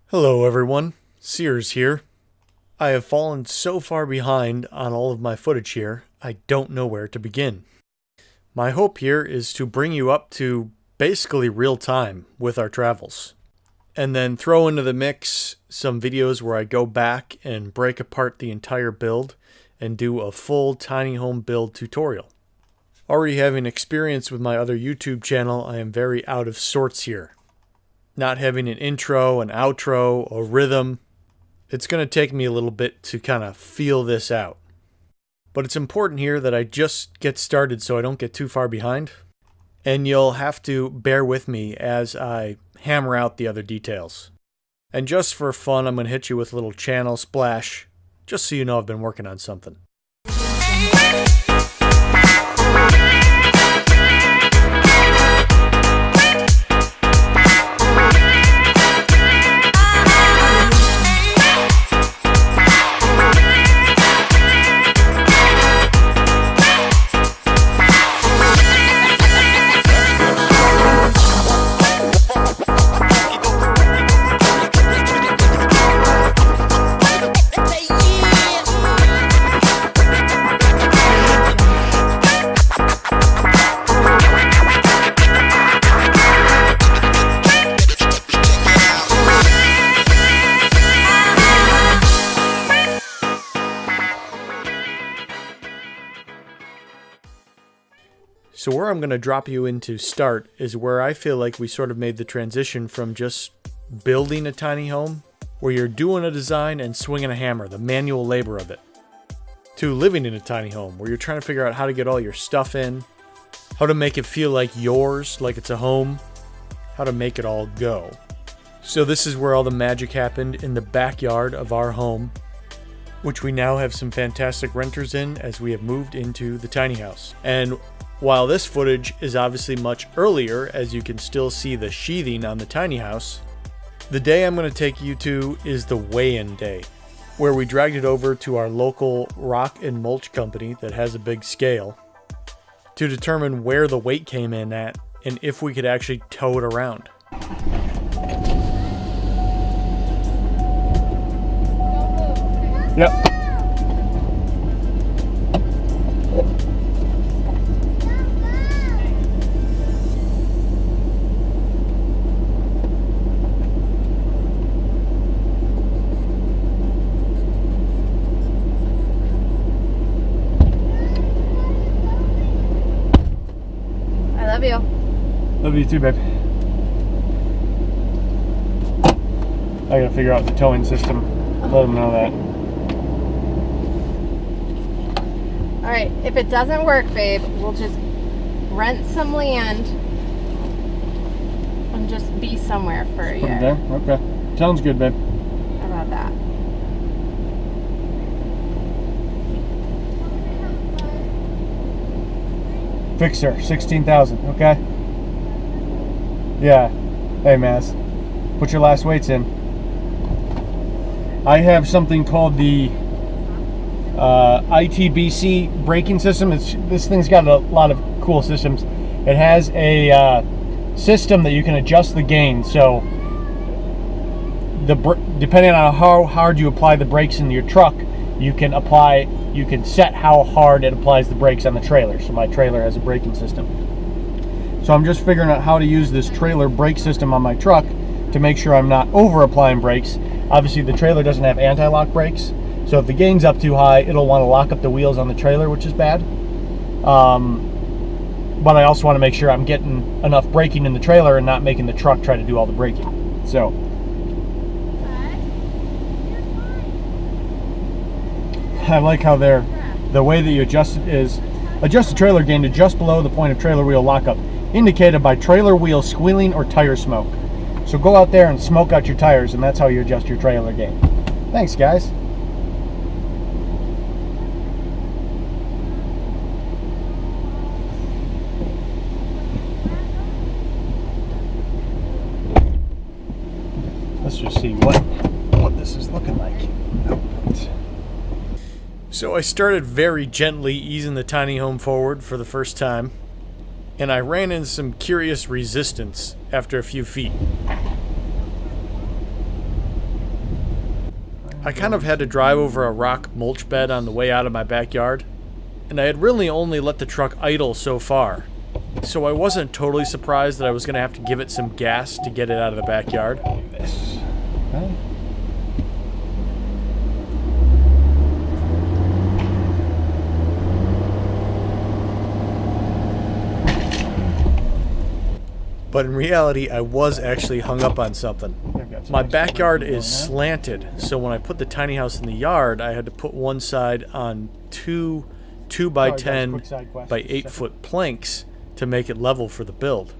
Hello everyone, Sears here. I have fallen so far behind on all of my footage here, I don't know where to begin. My hope here is to bring you up to basically real time with our travels, and then throw into the mix some videos where I go back and break apart the entire build and do a full tiny home build tutorial. Already having experience with my other YouTube channel, I am very out of sorts here. Not having an intro, an outro, a rhythm. It's going to take me a little bit to kind of feel this out. But it's important here that I just get started so I don't get too far behind. And you'll have to bear with me as I hammer out the other details. And just for fun, I'm going to hit you with a little channel splash, just so you know I've been working on something. So where I'm going to drop you into start is where I feel like we sort of made the transition from just building a tiny home, where you're doing a design and swinging a hammer, the manual labor of it, to living in a tiny home, where you're trying to figure out how to get all your stuff in, how to make it feel like yours, like it's a home, how to make it all go. So this is where all the magic happened, in the backyard of our home, which we now have some fantastic renters in as we have moved into the tiny house. And while this footage is obviously much earlier, as you can still see the sheathing on the tiny house, the day I'm going to take you to is the weigh-in day, where we dragged it over to our local rock and mulch company that has a big scale to determine where the weight came in at and if we could actually tow it around. Yep. Love you. Love you too, babe. I gotta figure out the towing system. Let them know that. Alright, if it doesn't work, babe, we'll just rent some land and just be somewhere for a year. There? Okay. Sounds good, babe. How about that? Fixer, 16,000, okay? Yeah. Hey, Maz. Put your last weights in. I have something called the ITBC braking system. This thing's got a lot of cool systems. It has a system that you can adjust the gain. So, depending on how hard you apply the brakes in your truck, you can set how hard it applies the brakes on the trailer. So my trailer has a braking system. So I'm just figuring out how to use this trailer brake system on my truck to make sure I'm not over applying brakes. Obviously the trailer doesn't have anti-lock brakes, so if the gain's up too high, it'll want to lock up the wheels on the trailer, which is bad. But I also want to make sure I'm getting enough braking in the trailer and not making the truck try to do all the braking. So I like how the way that you adjust it is adjust the trailer gain to just below the point of trailer wheel lockup, indicated by trailer wheel squealing or tire smoke. So go out there and smoke out your tires, and that's how you adjust your trailer gain. Thanks, guys. Let's just see what this is looking like. So I started very gently easing the tiny home forward for the first time, and I ran into some curious resistance after a few feet. I kind of had to drive over a rock mulch bed on the way out of my backyard, and I had really only let the truck idle so far, so I wasn't totally surprised that I was going to have to give it some gas to get it out of the backyard. This. Okay. But in reality, I was actually hung up on something. My backyard is slanted, so when I put the tiny house in the yard, I had to put one side on two 2x10 by 8 foot planks to make it level for the build.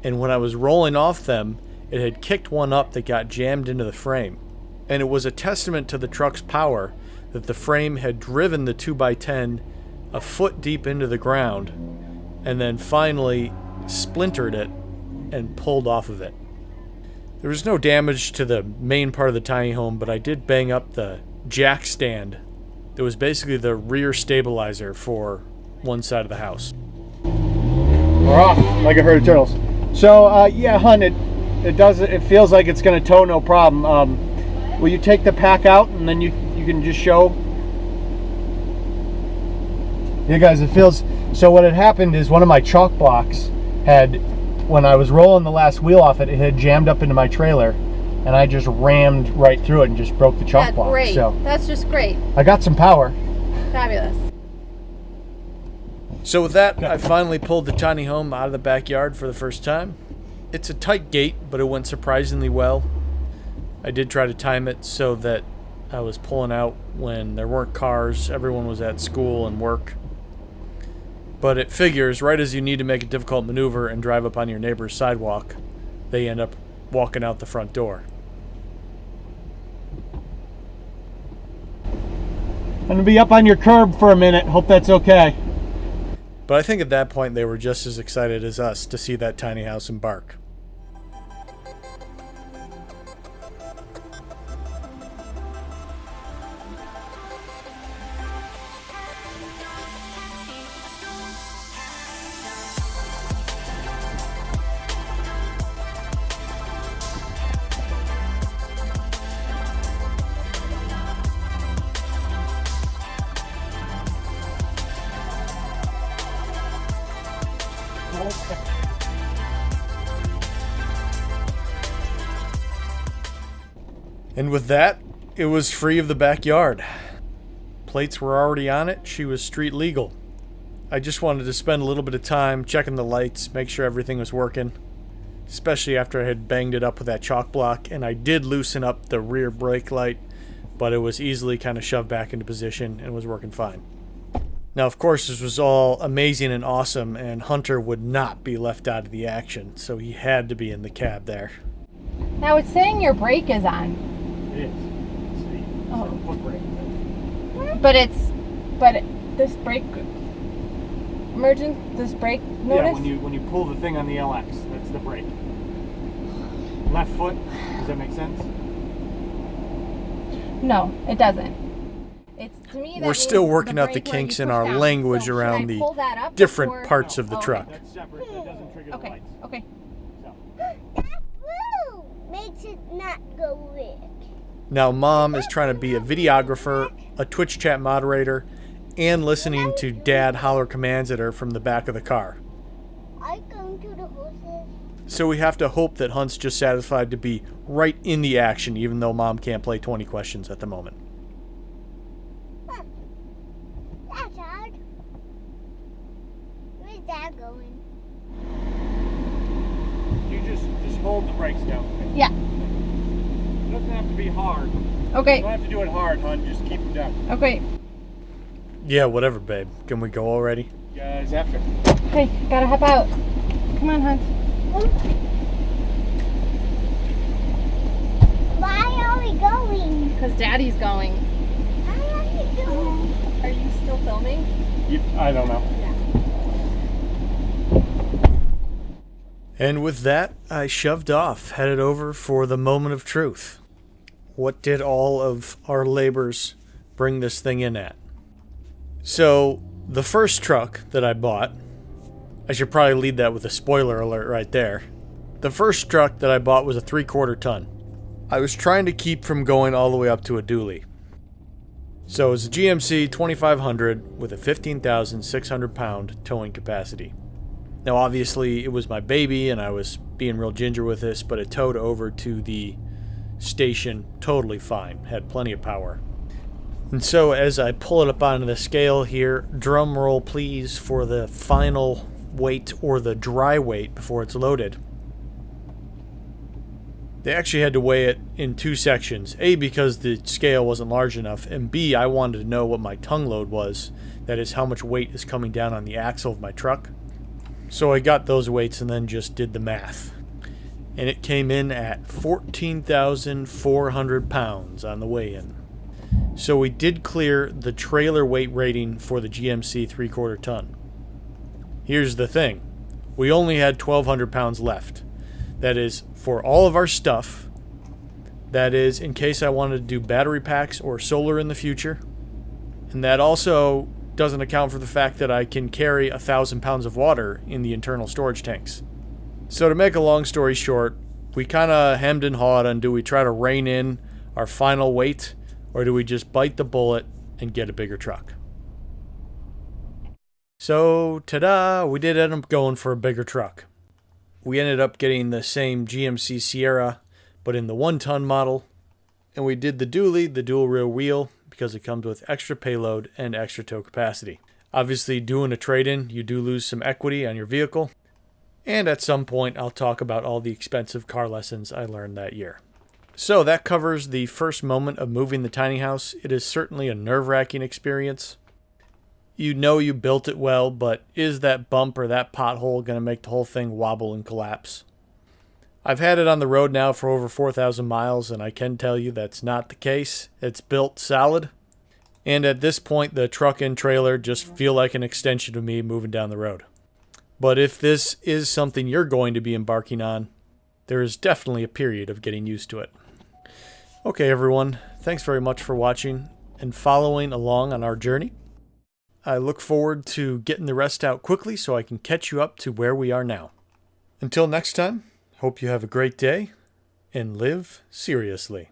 And when I was rolling off them, it had kicked one up that got jammed into the frame. And it was a testament to the truck's power that the frame had driven the 2x10 a foot deep into the ground and then finally splintered it and pulled off of it. There was no damage to the main part of the tiny home, but I did bang up the jack stand that was basically the rear stabilizer for one side of the house. We're off like a herd of turtles. So yeah, hun, it feels like it's gonna tow no problem. Will you take the pack out and then you can just show? Yeah, guys, it feels. So what had happened is one of my chalk blocks had, when I was rolling the last wheel off it, it had jammed up into my trailer, and I just rammed right through it and just broke the chalk block. Great. So that's just great. I got some power. Fabulous. So with that, I finally pulled the tiny home out of the backyard for the first time. It's a tight gate, but it went surprisingly well. I did try to time it so that I was pulling out when there weren't cars, everyone was at school and work. But it figures, right as you need to make a difficult maneuver and drive up on your neighbor's sidewalk, they end up walking out the front door. I'm gonna be up on your curb for a minute. Hope that's okay. But I think at that point they were just as excited as us to see that tiny house embark. And with that, it was free of the backyard. Plates were already on it, she was street legal. I just wanted to spend a little bit of time checking the lights, make sure everything was working, especially after I had banged it up with that chalk block, and I did loosen up the rear brake light, but it was easily kind of shoved back into position and was working fine. Now, of course, this was all amazing and awesome, and Hunter would not be left out of the action, so he had to be in the cab there. Now it's saying your brake is on. It is. See, Oh. foot brake. But this brake this brake notice? Yeah, when you pull the thing on the LX, that's the brake. Left foot. Does that make sense? No, it doesn't. It's to me that We're still means working the out the brake where you kinks in push our down. language So should around I the pull that up different before- parts of the okay. truck. That's separate. That doesn't trigger the Okay. lights. Okay. So. That blue makes it not go red. Now, Mom is trying to be a videographer, a Twitch chat moderator, and listening to Dad holler commands at her from the back of the car. I come to the horses. So we have to hope that Hunt's just satisfied to be right in the action, even though Mom can't play 20 questions at the moment. Huh. That's hard. Where's that going? You just hold the brakes down. Yeah. It doesn't have to be hard. You Okay. don't have to do it hard, hon. Just keep them down. Okay. Yeah, whatever, babe. Can we go already? You guys, after. Okay. Gotta hop out. Come on, Hunt. Why are we going? Because Daddy's going. Why are we going? Are you still filming? I don't know. And with that, I shoved off, headed over for the moment of truth. What did all of our labors bring this thing in at? So, the first truck that I bought, I should probably lead that with a spoiler alert right there. The first truck that I bought was a 3/4 ton. I was trying to keep from going all the way up to a dually. So it's a GMC 2500 with a 15,600 pound towing capacity. Now obviously it was my baby and I was being real ginger with this, but it towed over to the station totally fine, had plenty of power. And so as I pull it up onto the scale here, drum roll please for the final weight or the dry weight before it's loaded. They actually had to weigh it in two sections. A, because the scale wasn't large enough, and B, I wanted to know what my tongue load was. That is, how much weight is coming down on the axle of my truck. So I got those weights and then just did the math. And it came in at 14,400 pounds on the weigh-in. So we did clear the trailer weight rating for the GMC 3/4 ton. Here's the thing. We only had 1,200 pounds left. That is for all of our stuff. That is in case I wanted to do battery packs or solar in the future. And that also doesn't account for the fact that I can carry 1,000 pounds of water in the internal storage tanks. So to make a long story short, we kind of hemmed and hawed on, do we try to rein in our final weight or do we just bite the bullet and get a bigger truck? So ta-da, we did end up going for a bigger truck. We ended up getting the same GMC Sierra, but in the 1-ton model. And we did the dually, the dual rear wheel, because it comes with extra payload and extra tow capacity. Obviously, doing a trade-in, you do lose some equity on your vehicle. And at some point, I'll talk about all the expensive car lessons I learned that year. So that covers the first moment of moving the tiny house. It is certainly a nerve-wracking experience. You know you built it well, but is that bump or that pothole going to make the whole thing wobble and collapse? I've had it on the road now for over 4,000 miles, and I can tell you that's not the case. It's built solid. And at this point, the truck and trailer just feel like an extension of me moving down the road. But if this is something you're going to be embarking on, there is definitely a period of getting used to it. Okay, everyone. Thanks very much for watching and following along on our journey. I look forward to getting the rest out quickly so I can catch you up to where we are now. Until next time, hope you have a great day and live seriously.